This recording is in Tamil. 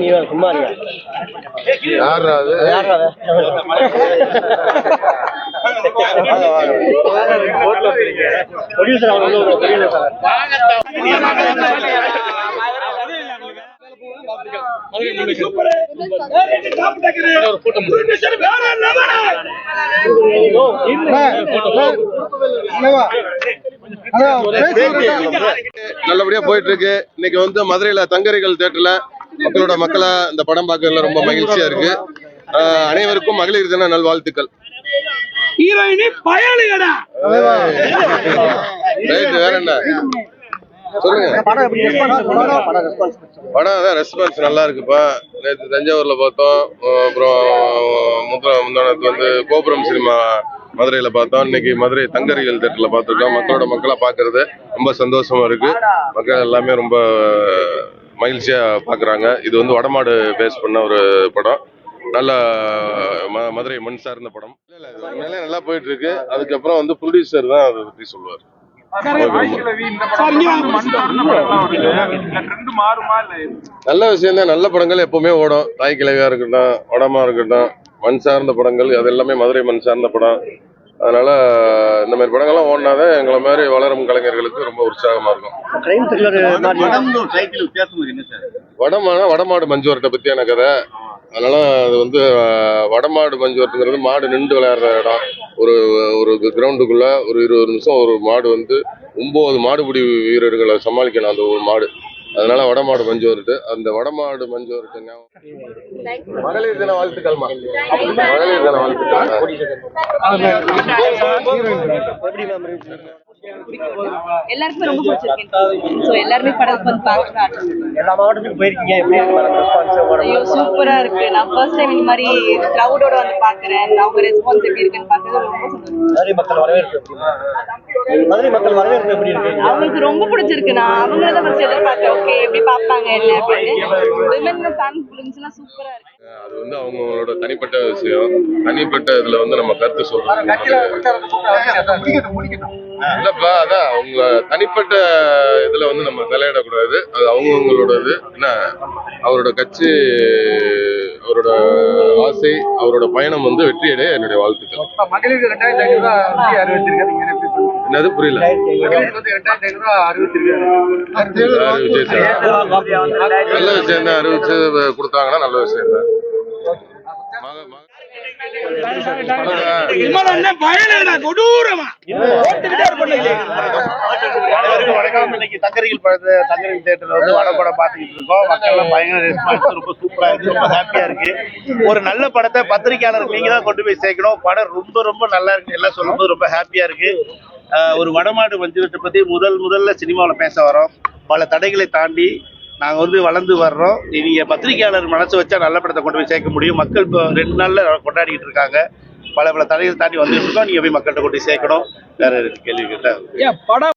நீ சும்மா யார் அது? நல்லபடியா போயிட்டு இருக்கு. இன்னைக்கு வந்து மதுரையில தங்கரிகள் தியேட்டர்ல மக்களா இந்த படம் பார்க்கறதுல ரொம்ப மகிழ்ச்சியா இருக்கு. அனைவருக்கும் மகளிர் தின நல்வாழ்த்துக்கள். வேற என்ன சொல்லுங்க. படம் ரெஸ்பான்ஸ் நல்லா இருக்குப்பா. நேற்று தஞ்சாவூர்ல பார்த்தோம், அப்புறம் முந்தானத்து வந்து கோபுரம் சினிமா மதுரையில பார்த்தோம். இன்னைக்கு மதுரை தங்கரிகள் தியேட்டர்ல பார்த்துருக்கோம். மக்களா பாக்குறது ரொம்ப சந்தோஷமா இருக்கு. மக்கள் எல்லாமே ரொம்ப மகிழ்ச்சியா பாக்குறாங்க. இது வந்து வடமாடு பேஸ் பண்ண ஒரு படம். நல்ல மதுரை மண் சார்ந்த படம். நல்லா போயிட்டு இருக்கு. அதுக்கப்புறம் வந்து ப்ரொடியூசர் தான் அதை பத்தி சொல்லுவார். நல்ல விஷயம் தான். நல்ல படங்கள் எப்பவுமே ஓடும். தாய் கிழவியா இருக்கட்டும், வடமா இருக்கட்டும், மண் சார்ந்த படங்கள் அது எல்லாமே மதுரை மண் சார்ந்த படம். அதனால இந்த மாதிரி படங்கள்லாம் ஓடினாதான் எங்களை மாதிரி வளரும் கலைஞர்களுக்கு ரொம்ப உற்சாகமா இருக்கும். வடமாடு மஞ்சுவரத்தை பத்தியான கதை. அதனால அது வந்து வடமாடு மஞ்சுவரத்துங்கிறது மாடு நின்று விளையாடுற இடம். ஒரு கிரவுண்டுக்குள்ள ஒரு 20 நிமிஷம் ஒரு மாடு வந்து 9 மாடுபிடி வீரர்களை சமாளிக்கணும் அந்த ஒரு மாடு. அதனால வடமாடு மஞ்சுவரத்து. அந்த வடமாடு மஞ்சுவரத்துங்க. மகளிர் தின வாழ்த்துக்கள். மகளிர் தின வாழ்த்துக்கள். எல்லாருக்குமே ரொம்ப பிடிச்சிருக்கு. சோ எல்லாருமே படம் வந்து பார்க்கறாங்க. எல்லா மாவட்டத்துக்கும் போயிருக்கீங்க, எப்படி இருக்கு? சூப்பரா இருக்கு. நான் ஃபர்ஸ்ட் டைம் இந்த மாதிரி கிரவுடோட வந்து பாக்குறேன். அவங்க ரெஸ்பான்ஸ் எப்படி இருக்குன்னு பார்க்கிறது ரொம்ப சந்தோஷம். மதுரை மக்கள் வரவேற்பு எப்படி இருக்கு? அவங்களுக்கு ரொம்ப பிடிச்சிருக்கு. நான் அவங்கள தான் ஃபர்ஸ்ட் எதிர்பார்த்தேன். ஓகே எப்படி பார்ப்பாங்க என்ன அப்படின்னு. விமன் ஃபேன் இருந்துச்சுன்னா சூப்பரா இருக்கு. அது வந்து அவங்களோட தனிப்பட்ட விஷயம். தனிப்பட்ட இதுல வந்து நம்ம கருத்து சொல்றோம். இல்லப்பா, அதான் அவங்க தனிப்பட்ட இதுல வந்து நம்ம தலையிடக்கூடாது. அது அவங்களோடது. என்ன அவரோட கட்சி, அவரோட ஆசை, அவரோட பயணம் வந்து வெற்றியடைய என்னுடைய வாழ்த்துக்கள். என்னது புரியல? நல்ல விஷயம் தான். அறிவிச்சு கொடுத்தாங்கன்னா நல்ல விஷயம் தான். தங்கரிகள் தியேட்டர்ல வந்து வடப்படம் பார்த்துக்கிட்டு இருக்கோம். மக்கள் எல்லாம் பயங்கர ரெஸ்பான்ஸ், ரொம்ப சூப்பரா இருக்கு, ரொம்ப ஹாப்பியா இருக்கு. ஒரு நல்ல படத்தை பத்திரிகையாளருக்கு நீங்க தான் கொண்டு போய் சேர்க்கணும். படம் ரொம்ப ரொம்ப நல்லா இருக்கு. எல்லாம் சொல்லும்போது ரொம்ப ஹாப்பியா இருக்கு. ஒரு வடமாடு மஞ்சுவரத்தை பத்தி முதல்ல சினிமாவில் பேச வரோம். பல தடைகளை தாண்டி நாங்க வந்து வளர்ந்து வர்றோம். நீங்க பத்திரிகையாளர் மனசு வச்சா நல்ல படத்தை கொண்டு போய் சேர்க்க முடியும். மக்கள் இப்போ 2 நாள்ல கொண்டாடிக்கிட்டு இருக்காங்க. பல தடைகள் தாண்டி வந்துட்டு இருக்கோம். நீங்க போய் மக்கள்கிட்ட கொண்டு போய் சேர்க்கணும். வேற கேள்வி கேட்டா